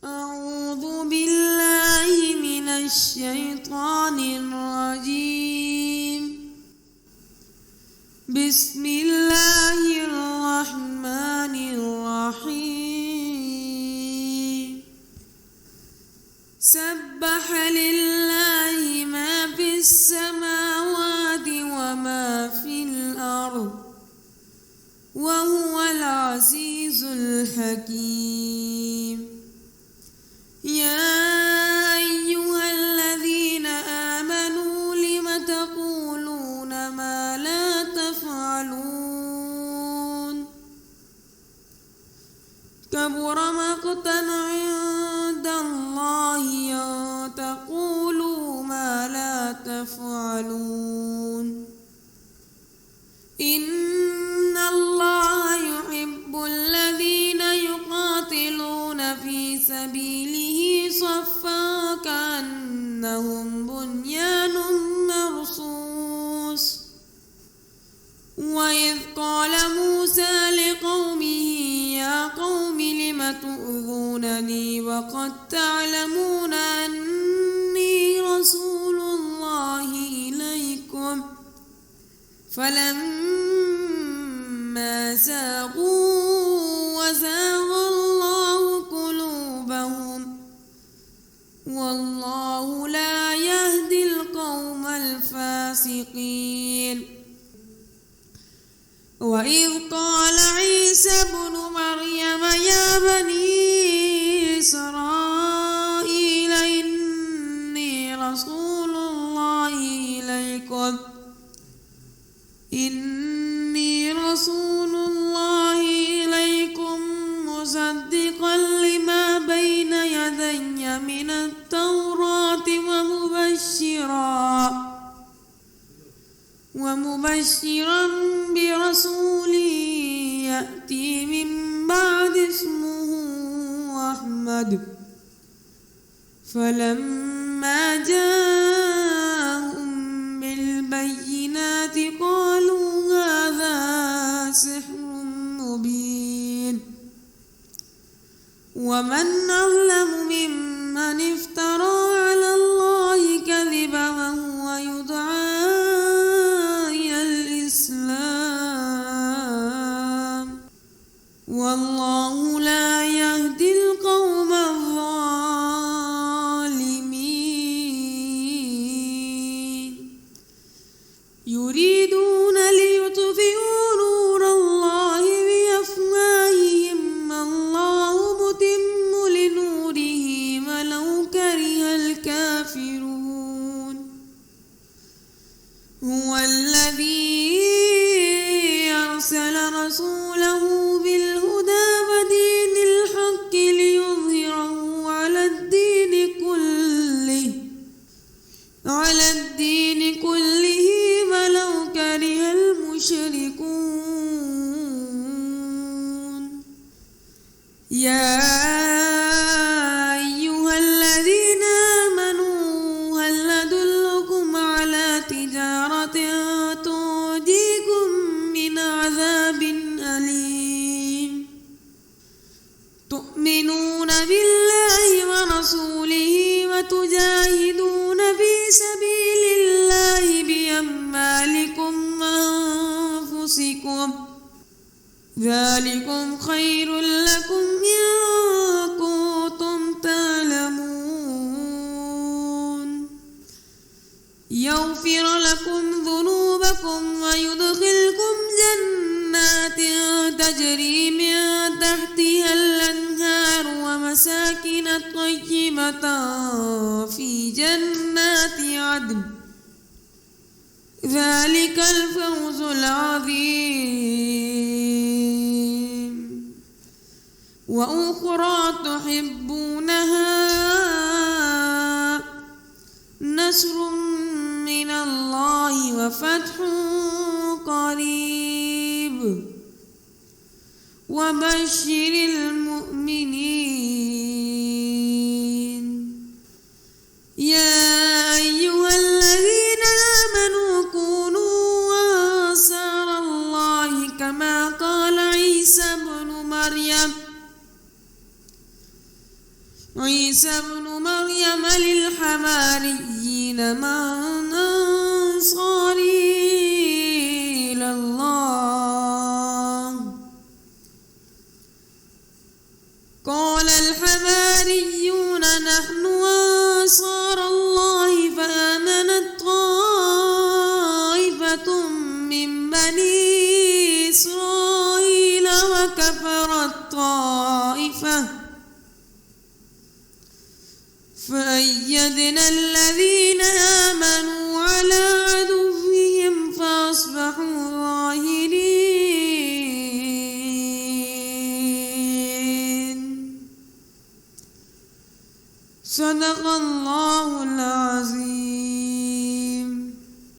أعوذ بالله من الشيطان الرجيم. بسم الله الرحمن الرحيم. سبح لله ما في السماوات وما في الأرض وهو العزيز الحكيم. يا أيها الذين آمنوا لم تقولون ما لا تفعلون؟ كبر مقتا عند الله أن تقولوا ما لا تفعلون. إن الله يحب الذين يقاتلون في سبيله صفا كأنهم بنيان مرصوص. وإذ قال موسى لقومه يا قوم لم تؤذونني وقد تعلمون أني رسول الله إليكم؟ فلما زاغوا وزاغ الله قلوبهم والله لا يهدي القوم الفاسقين. وإذ قال عيسى ابن مريم يا بني إسرائيل إني رسول الله إليكم مصدقا لما بين يدي من التوراة ومبشرا برسول يأتي من بعد اسمه أحمد. فلما جاءهم بالبينات قالوا هذا سحر مبين. ومن أظلم ممن افترى على الله كذبا وهو يدعى إلى الإسلام والله لا يهدي القوم الظالمين. يريدون ليطفئوا نور الله بأفواههم والله متم لنوره ولو كره الكافرون. هو الذي أرسل رسوله بالهدى ودين الحق ليظهره على الدين كله ولو كره المشركون. يا أيها الذين آمنوا هل أدلكم على تجارة تنجيكم من عذاب أليم؟ تؤمنون بالله ورسوله وتجاهدون في سبيل الله بأموالكم وأنفسكم ذلكم خير لكم إن كنتم تعلمون. يغفر لكم ذنوبكم ويدخلكم جنات تجري من تحتها الأنهار ومساكن طيبة في جنات عدن ذلك الفوز العظيم. وأخرى تحبونها نصر من الله وفتح قريب وبشر المؤمنين. يا أيها الذين آمنوا كونوا أنصار الله كما قال عيسى ابن مريم عيسى ابن مريم للحواريين من أنصاري إلى الله قال الحواريون نحن أنصار الله فآمنت طائفة من بني إسرائيل وكفرت طائفة فأيدنا الذين آمنوا على عدوهم فأصبحوا ظاهرين. صدق الله العظيم.